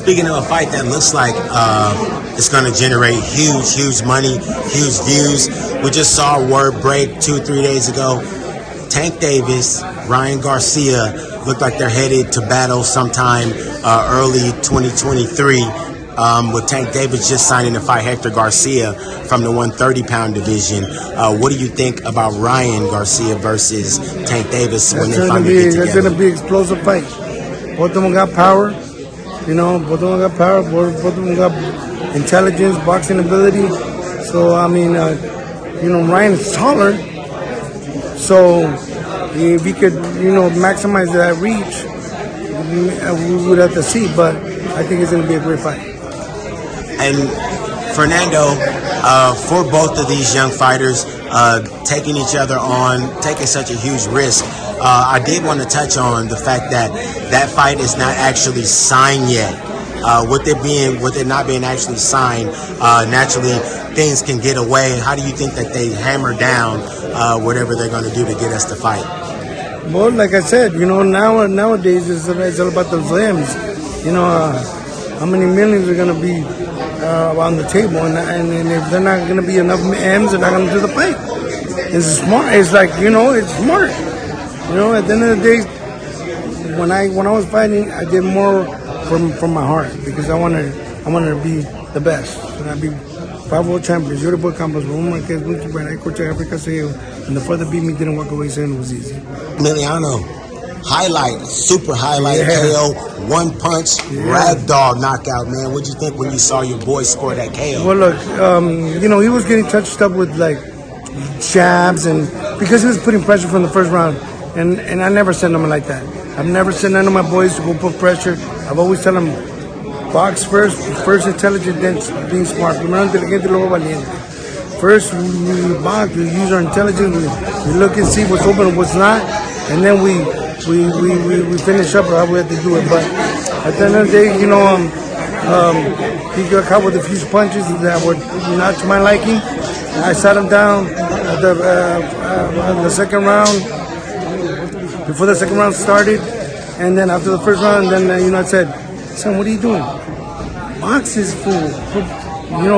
Speaking of a fight that looks like it's going to generate huge money, huge views. We just saw word break 2-3 days ago. Tank Davis, Ryan Garcia look like they're headed to battle sometime early 2023. With Tank Davis just signing to fight Hector Garcia from the 130-pound division. What do you think about Ryan Garcia versus Tank Davis when they finally get together? It's going to be an explosive fight. Both of them got power. Both of them got power. Both of them got intelligence, boxing ability. So, Ryan is taller. So, if he could, maximize that reach, we would have to see. But I think it's going to be a great fight. And Fernando, for both of these young fighters, taking each other on, taking such a huge risk, I did want to touch on the fact that fight is not actually signed yet. With it not being actually signed, naturally things can get away. How do you think that they hammer down whatever they're going to do to get us to fight? Well, like I said, nowadays it's all about those limbs. How many millions are going to be on the table, and if they're not going to be enough M's, they're not going to do the fight. It's smart. It's like, it's smart. At the end of the day, when I was fighting, I did more from my heart because I wanted to be the best. And I'd be 5 world champions. Yo le puedo campos, Marquez, mucho para coach Africa Seo, and the further beat me didn't walk away saying it was easy. Emiliano, super highlight KO, one punch, ragdoll knockout, man. What'd you think when you saw your boy score that KO? Well, look, he was getting touched up with like jabs, and because he was putting pressure from the first round, and I never sent him like that. I've never sent none of my boys to go put pressure. I've always tell them, box first intelligent, then being smart. Primero inteligente, luego valiente. First, we box, we use our intelligence, we look and see what's open and what's not, and then we finish up how we have to do it. But at the end of the day, he got caught with a few punches that were not to my liking. I sat him down at the second round, before the second round started, and then after the first round, then I said, "Son, what are you doing? Box is full.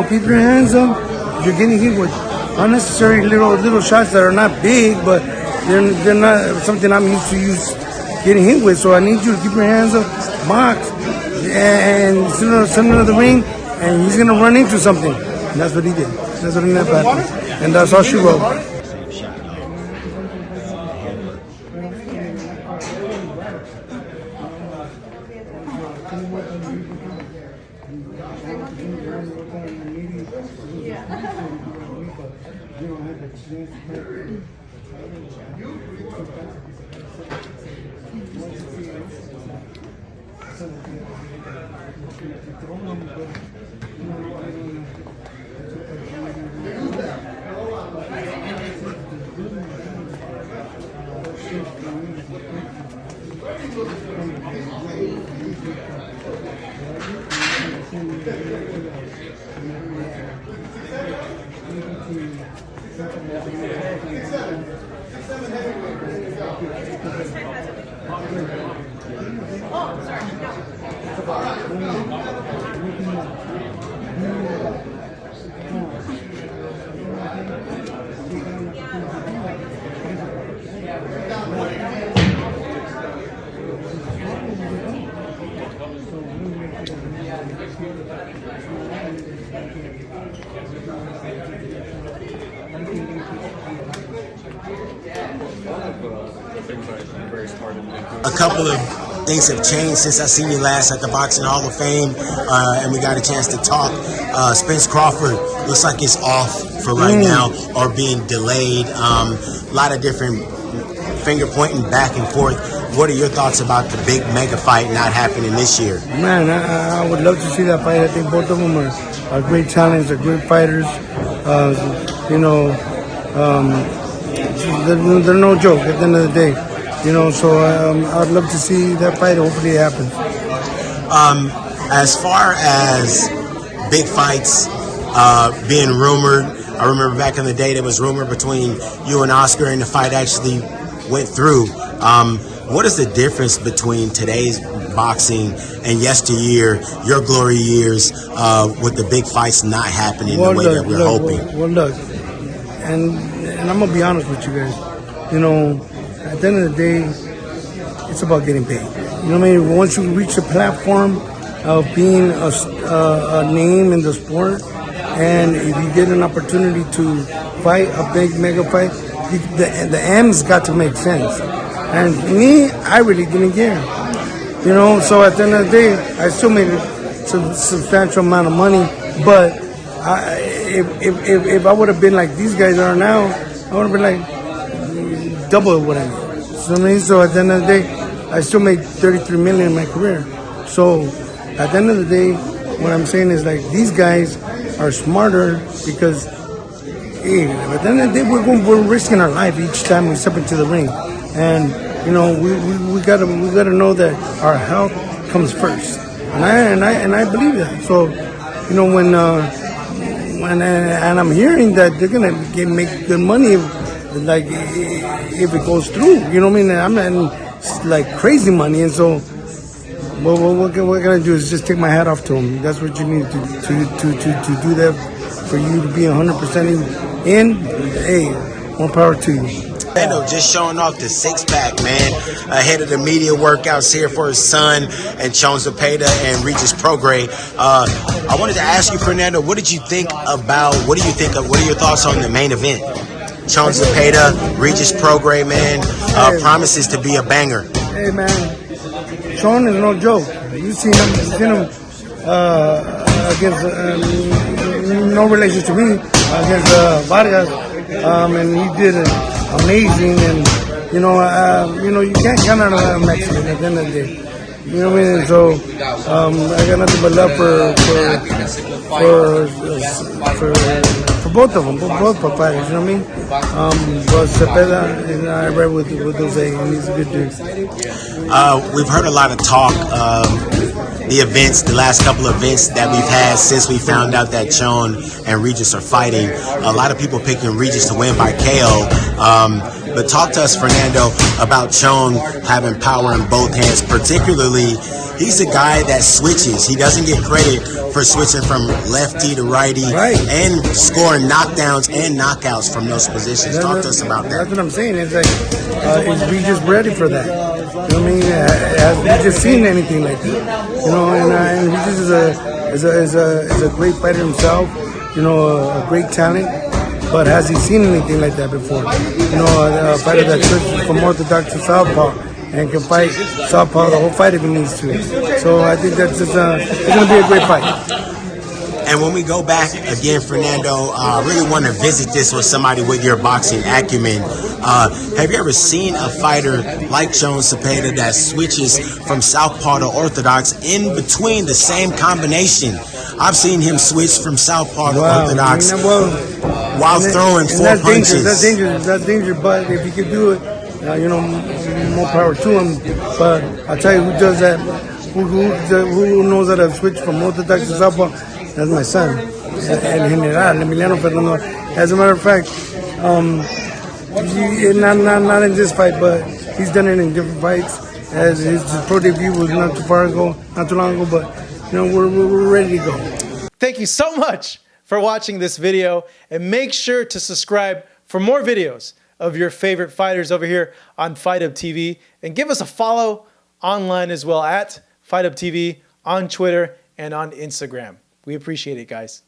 Keep your hands up. You're getting hit with unnecessary little shots that are not big, but they're not something I'm used to getting hit with. So I need you to keep your hands up, box, and send him to the ring, and he's gonna run into something." And that's what he did. That's what he ended up happening, and that's all she wrote. A couple of things have changed since I seen you last at the Boxing Hall of Fame, and we got a chance to talk. Spence Crawford looks like it's off for right now, or being delayed. A lot of different finger pointing back and forth. What are your thoughts about the big mega fight not happening this year? Man, I would love to see that fight. I think both of them are great talents, are great fighters. They're no joke at the end of the day. So I'd love to see that fight. Hopefully it happens. As far as big fights being rumored, I remember back in the day there was rumor between you and Oscar, and the fight actually went through. What is the difference between today's boxing and yesteryear, your glory years, with the big fights not happening the way that we're hoping? Well, look, and I'm gonna be honest with you guys. You know, at the end of the day, it's about getting paid. You know what I mean? Once you reach a platform of being a name in the sport, and if you get an opportunity to fight a big mega fight, the M's got to make sense. And me, I really didn't care. You know, so at the end of the day, I still made a substantial amount of money. But if I would have been like these guys are now, I would have been like double what I made. So at the end of the day, I still made $33 million in my career. So at the end of the day, what I'm saying is like these guys are smarter because hey, at the end of the day, we're risking our life each time we step into the ring, and you know we gotta know that our health comes first, and I believe that. So you know when I'm hearing that they're gonna make good money if it goes through, you know what I mean? I'm not like crazy money, and so. Well, what we're gonna do is just take my hat off to him. That's what you need to do that for you to be 100% in. Hey, more power to you. Fernando just showing off the six-pack, man, ahead of the media workouts here for his son and Cepeda and Regis Prograis. I wanted to ask you, Fernando, what are your thoughts on the main event? Cepeda, Regis Prograis, man, promises to be a banger. Hey, man. Sean is no joke. You've seen him against no relation to me against Vargas, and he did it amazing. And you know you can't count out a Mexican at the end of the day. You know what I mean? So I got nothing but love for both of them, both fighters. You know what I mean? But Cepeda, and I read with Jose, and he's a good dude. We've heard a lot of talk, the last couple of events that we've had since we found out that Chon and Regis are fighting. A lot of people picking Regis to win by KO. But talk to us, Fernando, about Chon having power in both hands. Particularly, he's a guy that switches. He doesn't get credit for switching from lefty to righty, and scoring knockdowns and knockouts from those positions. Talk to us about that. That's what I'm saying. It's like, is Regis ready for that? You know what I mean? Has Regis seen anything like that? You know, and Regis is a great fighter himself. You know, a great talent. But has he seen anything like that before? You know, a fighter that switches from orthodox to southpaw and can fight southpaw the whole fight if he needs to. So I think that's just it's going to be a great fight. And when we go back again, Fernando, I really want to visit this with somebody with your boxing acumen. Have you ever seen a fighter like Chon Cepeda that switches from southpaw to orthodox in between the same combination? I've seen him switch from southpaw to orthodox while throwing four punches. That's dangerous. But if he can do it, you know, more power to him. But I'll tell you who does that. Who knows how to switch from orthodox to southpaw? That's my son, El General, Emiliano Fernando. As a matter of fact, not in this fight, but he's done it in different fights. As his pro debut was not too long ago, but you know we're ready to go. Thank you so much for watching this video, and make sure to subscribe for more videos of your favorite fighters over here on Fight Hub TV, and give us a follow online as well at Fight Hub TV on Twitter and on Instagram. We appreciate it, guys.